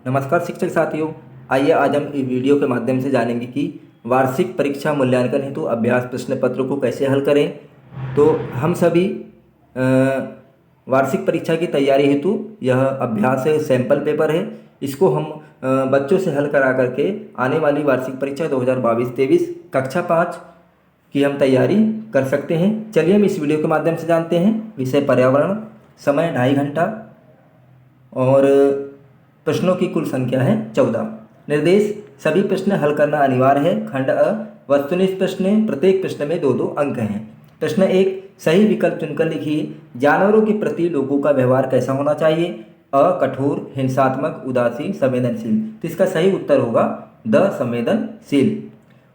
नमस्कार शिक्षक साथियों, आइए आज हम इस वीडियो के माध्यम से जानेंगे कि वार्षिक परीक्षा मूल्यांकन हेतु अभ्यास प्रश्न पत्र को कैसे हल करें। तो हम सभी वार्षिक परीक्षा की तैयारी हेतु यह अभ्यास सैंपल पेपर है, इसको हम बच्चों से हल करा करके आने वाली वार्षिक परीक्षा 2022-23 कक्षा 5 की हम तैयारी कर सकते हैं। चलिए हम इस वीडियो के माध्यम से जानते हैं। विषय पर्यावरण, समय 2.5 घंटा और प्रश्नों की कुल संख्या है 14। निर्देश, सभी प्रश्न हल करना अनिवार्य है। खंड अ, वस्तुनिष्ठ प्रश्न, प्रत्येक प्रश्न में 2-2 अंक हैं। प्रश्न 1, सही विकल्प चुनकर लिखिए। जानवरों के प्रति लोगों का व्यवहार कैसा होना चाहिए? अ, कठोर, हिंसात्मक, उदासीन, संवेदनशील। तो इसका सही उत्तर होगा द संवेदनशील।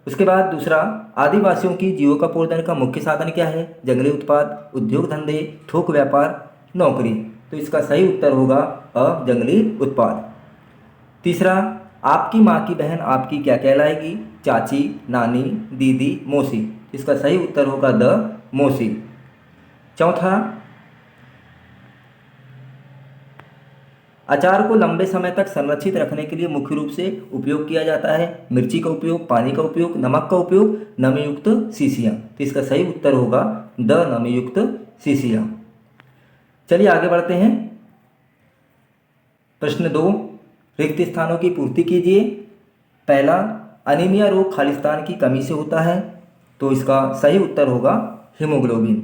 उसके बाद दूसरा, आदिवासियों की जीविकोपार्जन का मुख्य साधन क्या है? जंगली उत्पाद, उद्योग धंधे, थोक व्यापार, नौकरी। तो इसका सही उत्तर होगा अ, जंगली उत्पाद। तीसरा, आपकी माँ की बहन आपकी क्या कहलाएगी? चाची, नानी, दीदी, मौसी। इसका सही उत्तर होगा द मौसी। चौथा, अचार को लंबे समय तक संरक्षित रखने के लिए मुख्य रूप से उपयोग किया जाता है। मिर्ची का उपयोग, पानी का उपयोग, नमक का उपयोग, नमीयुक्त शीशियाँ। तो इसका सही उत्तर होगा द नमीयुक्त शीशियाँ। चलिए आगे बढ़ते हैं। प्रश्न 2, रिक्त स्थानों की पूर्ति कीजिए। पहला, अनीमिया रोग खालिस्तान की कमी से होता है। तो इसका सही उत्तर होगा हीमोग्लोबिन।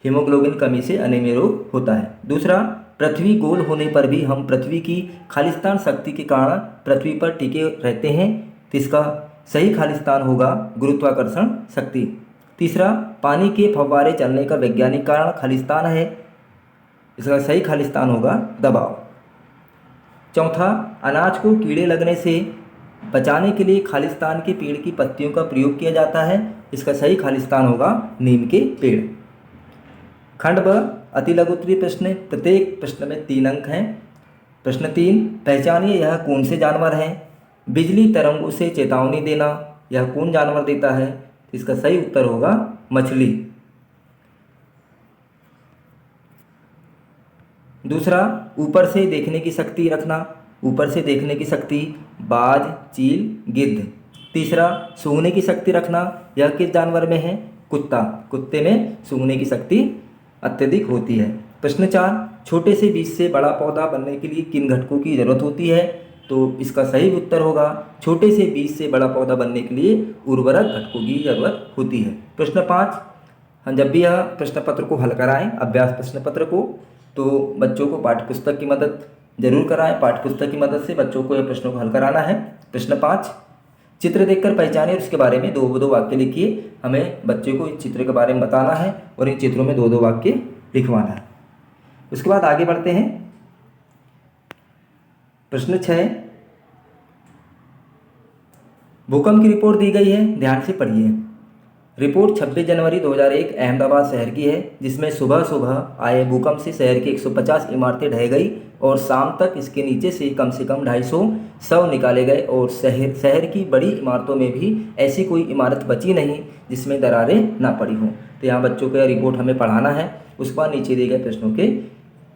हीमोग्लोबिन कमी से अनीमिया रोग होता है। दूसरा, पृथ्वी गोल होने पर भी हम पृथ्वी की खालिस्तान शक्ति के कारण पृथ्वी पर टिके रहते हैं। तो इसका सही खालिस्तान होगा गुरुत्वाकर्षण शक्ति। तीसरा, पानी के फव्वारे चलने का वैज्ञानिक कारण खालिस्तान है। इसका सही खालिस्तान होगा दबाव। चौथा, अनाज को कीड़े लगने से बचाने के लिए खालिस्तान के पेड़ की पत्तियों का प्रयोग किया जाता है। इसका सही खालिस्तान होगा नीम के पेड़। खंड ब, अति लघु उत्तरीय प्रश्न, प्रत्येक प्रश्न में 3 अंक हैं। प्रश्न 3, पहचानिए यह कौन से जानवर हैं? बिजली तरंगों से चेतावनी देना, यह कौन जानवर देता है? इसका सही उत्तर होगा मछली। दूसरा, ऊपर से देखने की शक्ति रखना, ऊपर से देखने की शक्ति, बाज, चील, गिद्ध। तीसरा, सूंघने की शक्ति रखना, यह किस जानवर में है? कुत्ता। कुत्ते में सूंघने की शक्ति अत्यधिक होती है। प्रश्न 4, छोटे से बीज से बड़ा पौधा बनने के लिए किन घटकों की जरूरत होती है? तो इसका सही उत्तर होगा छोटे से बीज से बड़ा पौधा बनने के लिए उर्वरक घटकों की जरूरत होती है। प्रश्न 5, हम जब भी यह प्रश्न पत्र को हल कराएं, अभ्यास प्रश्न पत्र को, तो बच्चों को पाठ्यपुस्तक की मदद जरूर कराएं। पाठ्यपुस्तक की मदद से बच्चों को यह प्रश्नों को हल कराना है। प्रश्न 5, चित्र देखकर पहचानें और उसके बारे में 2-2 वाक्य लिखिए। हमें बच्चे को इस चित्र के बारे में बताना है और इन चित्रों में 2-2 वाक्य लिखवाना है। उसके बाद आगे बढ़ते हैं। प्रश्न 6, भूकंप की रिपोर्ट दी गई है, ध्यान से पढ़िए। रिपोर्ट 26 जनवरी 2001 अहमदाबाद शहर की है, जिसमें सुबह सुबह आए भूकंप से शहर की 150 इमारतें ढह गई और शाम तक इसके नीचे से कम 250 शव निकाले गए और शहर की बड़ी इमारतों में भी ऐसी कोई इमारत बची नहीं जिसमें दरारें ना पड़ी हों। तो यहाँ बच्चों को यह रिपोर्ट हमें पढ़ाना है। उसके बाद नीचे दिए गए प्रश्नों के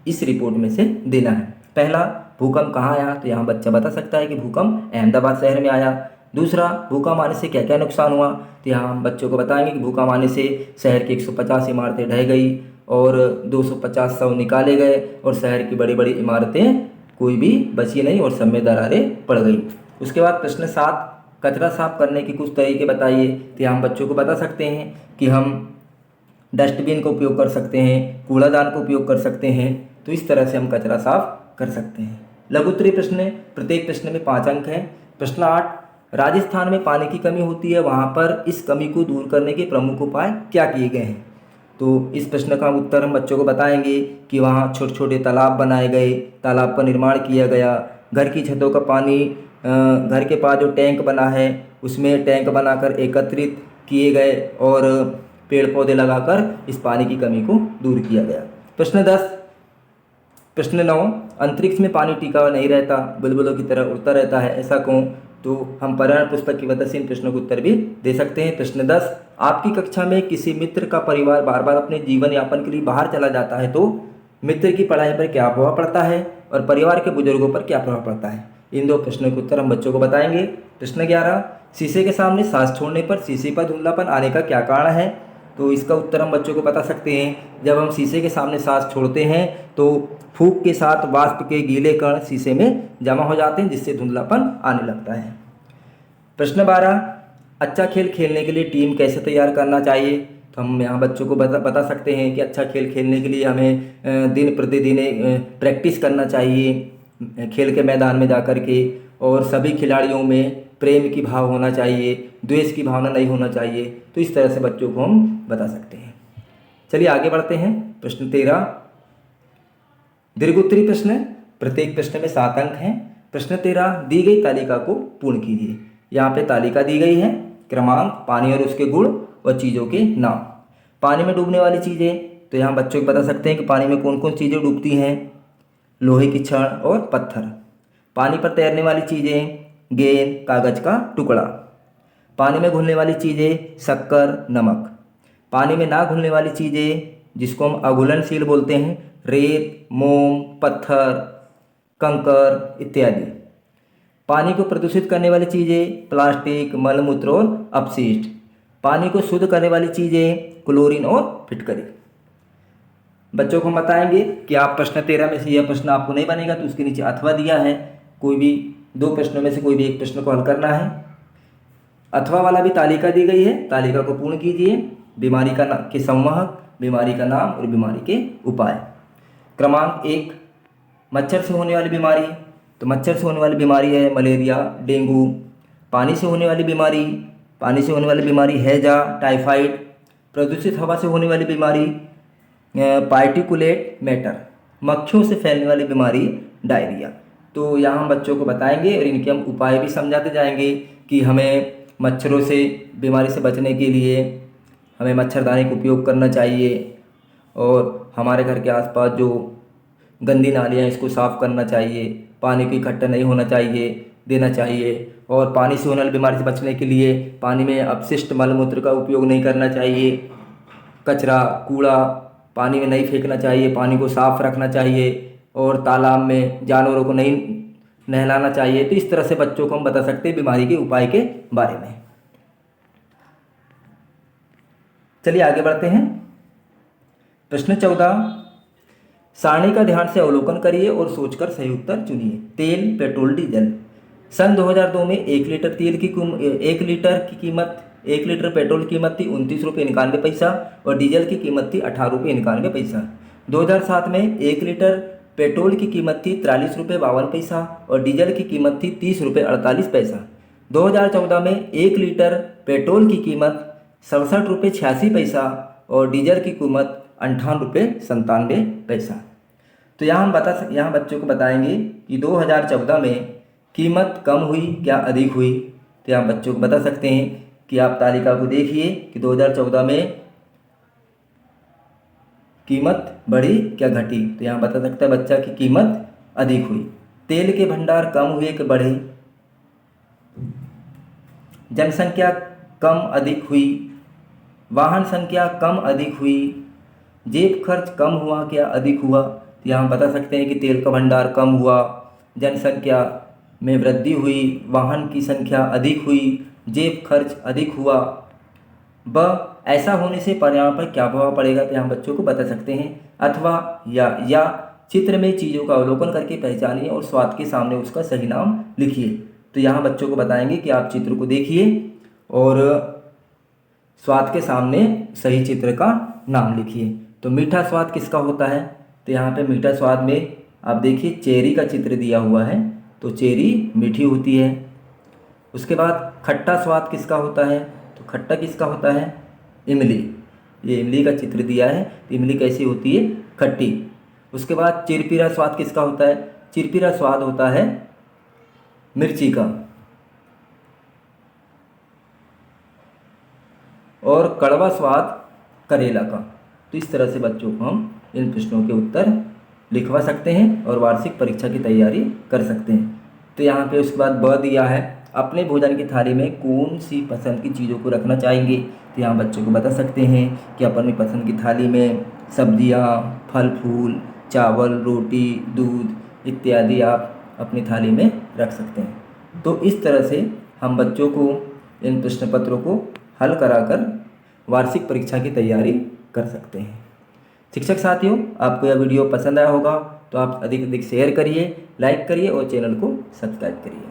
इस रिपोर्ट में से देना है। पहला, भूकंप कहाँ आया? तो यहाँ बच्चा बता सकता है कि भूकंप अहमदाबाद शहर में आया। दूसरा, भूकंप आने से क्या क्या नुकसान हुआ? तो यहाँ हम बच्चों को बताएंगे कि भूकंप आने से शहर की 150 इमारतें ढह गई और 250 शव निकाले गए और शहर की बड़ी बड़ी इमारतें कोई भी बची नहीं और सब में दरारें पड़ गई। उसके बाद प्रश्न 7, कचरा साफ करने के कुछ तरीके बताइए। तो यहाँ हम बच्चों को बता सकते हैं कि हम डस्टबिन का उपयोग कर सकते हैं, कूड़ादान का उपयोग कर सकते हैं। तो इस तरह से हम कचरा साफ कर सकते हैं। लघु उत्तरीय प्रश्न, प्रत्येक प्रश्न में 5 अंक हैं। प्रश्न 8, राजस्थान में पानी की कमी होती है, वहाँ पर इस कमी को दूर करने के प्रमुख उपाय क्या किए गए हैं? तो इस प्रश्न का उत्तर हम बच्चों को बताएंगे कि वहाँ छोटे छोटे तालाब बनाए गए, तालाब का निर्माण किया गया, घर की छतों का पानी, घर के पास जो टैंक बना है उसमें टैंक बनाकर एकत्रित किए गए और पेड़ पौधे लगाकर इस पानी की कमी को दूर किया गया। प्रश्न 10, प्रश्न 9, अंतरिक्ष में पानी टिका नहीं रहता, बुलबुलों की तरह उड़ता रहता है, ऐसा क्यों? तो हम पर्यावरण पुस्तक की मदद से इन प्रश्नों के उत्तर भी दे सकते हैं। प्रश्न 10, आपकी कक्षा में किसी मित्र का परिवार बार बार अपने जीवन यापन के लिए बाहर चला जाता है, तो मित्र की पढ़ाई पर क्या प्रभाव पड़ता है और परिवार के बुजुर्गों पर क्या प्रभाव पड़ता है। इन दो प्रश्नों के उत्तर हम बच्चों को बताएंगे। प्रश्न 11, शीशे के सामने सांस छोड़ने पर शीशे पर धुंधलापन आने का क्या कारण है। तो इसका उत्तर हम बच्चों को बता सकते हैं, जब हम शीशे के सामने सांस छोड़ते हैं तो फूंक के साथ वाष्प के गीले कण शीशे में जमा हो जाते हैं, जिससे धुंधलापन आने लगता है। प्रश्न 12, अच्छा खेल खेलने के लिए टीम कैसे तैयार करना चाहिए। तो हम यहाँ बच्चों को बता सकते हैं कि अच्छा खेल खेलने के लिए हमें दिन प्रतिदिन प्रैक्टिस करना चाहिए खेल के मैदान में जाकर के, और सभी खिलाड़ियों में प्रेम की भाव होना चाहिए, द्वेष की भावना नहीं होना चाहिए। तो इस तरह से बच्चों को हम बता सकते हैं। चलिए आगे बढ़ते हैं। प्रश्न 13, दीर्घोत्तरी प्रश्न, प्रत्येक प्रश्न में 7 अंक हैं। प्रश्न 13, दी गई तालिका को पूर्ण कीजिए। यहाँ पे तालिका दी गई है, क्रमांक, पानी और उसके गुण और चीज़ों के नाम। पानी में डूबने वाली चीज़ें, तो यहाँ बच्चों को बता सकते हैं कि पानी में कौन कौन चीज़ें डूबती हैं। लोहे की छड़ और पत्थर। पानी पर तैरने वाली चीज़ें, गेंद, कागज का टुकड़ा। पानी में घुलने वाली चीज़ें, शक्कर, नमक। पानी में ना घुलने वाली चीज़ें, जिसको हम अघुलनशील बोलते हैं, रेत, मोम, पत्थर, कंकर इत्यादि। पानी को प्रदूषित करने वाली चीज़ें, प्लास्टिक, मलमूत्र और अपशिष्ट। पानी को शुद्ध करने वाली चीज़ें, क्लोरीन और फिटकरी। बच्चों को हम बताएंगे कि आप प्रश्न 13 में से यह प्रश्न आपको नहीं बनेगा तो उसके नीचे अथवा दिया है, कोई भी 2 प्रश्नों में से कोई भी एक प्रश्न को हल करना है। अथवा वाला भी तालिका दी गई है, तालिका को पूर्ण कीजिए। बीमारी के संवाहक, बीमारी का नाम और बीमारी के उपाय। क्रमांक 1, मच्छर से होने वाली बीमारी। तो मच्छर से होने वाली बीमारी है मलेरिया, डेंगू। पानी से होने वाली बीमारी, पानी से होने वाली बीमारी हैजा, टाइफाइड। प्रदूषित हवा से होने वाली बीमारी पार्टिकुलेट मैटर। मक्खियों से फैलने वाली बीमारी डायरिया। तो यहाँ हम बच्चों को बताएंगे और इनके हम उपाय भी समझाते जाएंगे कि हमें मच्छरों से बीमारी से बचने के लिए हमें मच्छरदानी का उपयोग करना चाहिए, और हमारे घर के आसपास जो गंदी नालियाँ इसको साफ़ करना चाहिए, पानी को इकट्ठा नहीं होना चाहिए, देना चाहिए। और पानी से होने वाली बीमारी से बचने के लिए पानी में अपशिष्ट मलमूत्र का उपयोग नहीं करना चाहिए। कचरा, कूड़ा पानी में नहीं फेंकना चाहिए, पानी को साफ रखना चाहिए, और तालाब में जानवरों को नहीं नहलाना चाहिए। तो इस तरह से बच्चों को हम बता सकते हैं बीमारी के उपाय के बारे में। चलिए आगे बढ़ते हैं। प्रश्न 14, सारणी का ध्यान से अवलोकन करिए और सोचकर सही उत्तर चुनिए। तेल, पेट्रोल, डीजल। सन 2002 में 1 लीटर तेल की 1 लीटर की कीमत 1 लीटर पेट्रोल की कीमत थी 29 रुपये 91 पैसा और डीजल की कीमत थी 18 रुपये 91 पैसा। 2007 में 1 लीटर पेट्रोल की कीमत थी 43 रुपये 52 पैसा और डीजल की कीमत थी 30 रुपये 48 पैसा। 2014 में 1 लीटर पेट्रोल की कीमत 67 रुपये 86 पैसा और डीजल की कीमत 58 रुपये 97 पैसा। तो यहाँ बच्चों को बताएंगे कि 2014 में कीमत कम हुई क्या अधिक हुई। तो यहाँ बच्चों को बता सकते हैं कि आप तालिका को देखिए कि 2014 में कीमत बढ़ी क्या घटी। तो यहाँ बता सकता है बच्चा कि कीमत अधिक हुई। तेल के भंडार कम हुए कि बढ़े। जनसंख्या कम अधिक हुई। वाहन संख्या कम अधिक हुई। जेब खर्च कम हुआ क्या अधिक हुआ। तो यहाँ बता सकते हैं कि तेल का भंडार कम हुआ, जनसंख्या में वृद्धि हुई, वाहन की संख्या अधिक हुई, जेब खर्च अधिक हुआ। ऐसा होने से पर्यावरण पर क्या प्रभाव पड़ेगा। तो यहाँ बच्चों को बता सकते हैं अथवा या चित्र में चीज़ों का अवलोकन करके पहचानिए और स्वाद के सामने उसका सही नाम लिखिए। तो यहाँ बच्चों को बताएंगे कि आप चित्र को देखिए और स्वाद के सामने सही चित्र का नाम लिखिए। तो मीठा स्वाद किसका होता है। तो यहाँ पे मीठा स्वाद में आप देखिए चेरी का चित्र दिया हुआ है, तो चेरी मीठी होती है। उसके बाद खट्टा स्वाद किसका होता है। तो खट्टा किसका होता है, इमली। ये इमली का चित्र दिया है, तो इमली कैसी होती है, खट्टी। उसके बाद चिरपिरा स्वाद किसका होता है। चिरपिरा स्वाद होता है मिर्ची का। और कड़वा स्वाद करेला का। तो इस तरह से बच्चों को हम इन प्रश्नों के उत्तर लिखवा सकते हैं और वार्षिक परीक्षा की तैयारी कर सकते हैं। तो यहाँ पे उसके बाद ब दिया है, अपने भोजन की थाली में कौन सी पसंद की चीज़ों को रखना चाहेंगे। तो यहाँ बच्चों को बता सकते हैं कि अपनी पसंद की थाली में सब्जियाँ, फल फूल, चावल, रोटी, दूध इत्यादि आप अपनी थाली में रख सकते हैं। तो इस तरह से हम बच्चों को इन प्रश्न पत्रों को हल कराकर वार्षिक परीक्षा की तैयारी कर सकते हैं। शिक्षक साथियों, आपको यह वीडियो पसंद आया होगा तो आप अधिक से अधिक शेयर करिए, लाइक करिए और चैनल को सब्सक्राइब करिए।